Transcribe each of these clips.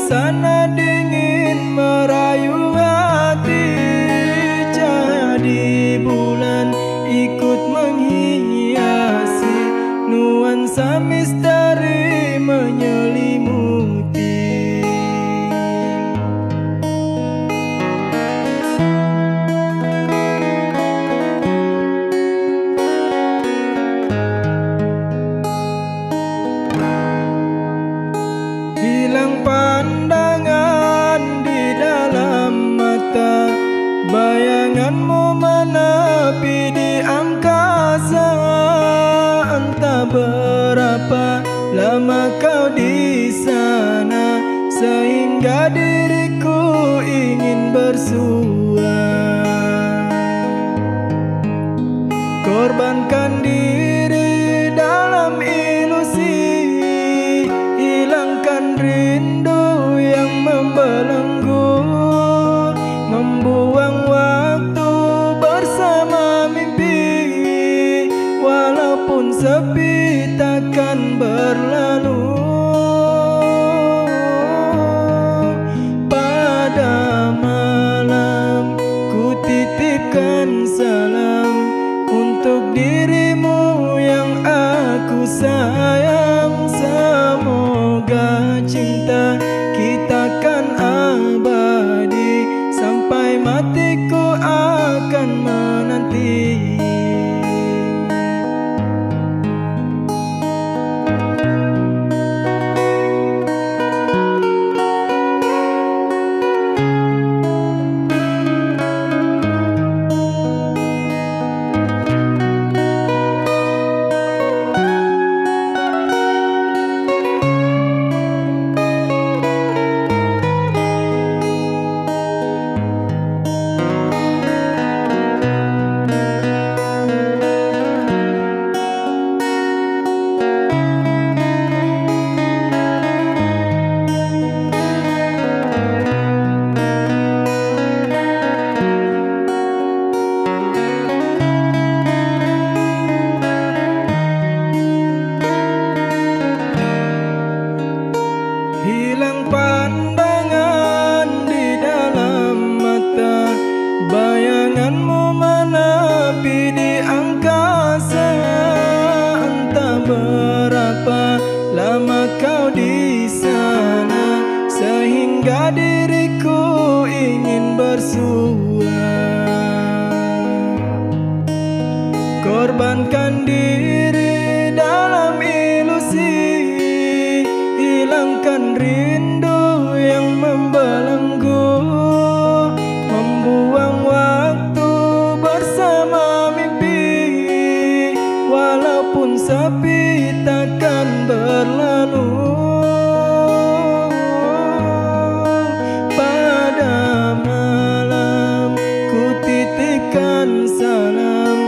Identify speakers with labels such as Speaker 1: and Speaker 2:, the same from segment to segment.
Speaker 1: suasana dingin merayu hati. Cahaya bulan ikut menghiasi, nuansa misteri menyelimuti. Hilang pandangan di dalam mata, bayanganmu menepi di angkasa. Entah berapa lama kau di sana, sehingga diriku ingin bersua. Korbankan diri dalam ilusi, hilangkan rindu yang membelenggu, membuang waktu bersama mimpi. Walaupun sepi takkan berlalu. Pada malam ku titipkan salam untuk dirimu yang aku sayang. Semoga cinta kita kan abadi, sampai matiku akan menanti. Hilang pandangan di dalam mata, bayanganmu menepi di angkasa. Entah berapa lama kau di sana, sehingga diriku ingin bersua. Korbankan diri dalam ilusi, hilangkan rindu yang membelenggu, membuang waktu bersama mimpi. Walaupun sepi takkan berlalu. Pada malam ku titipkan salam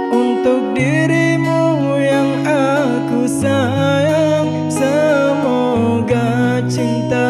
Speaker 1: untuk dirimu yang aku sayang. Semoga cinta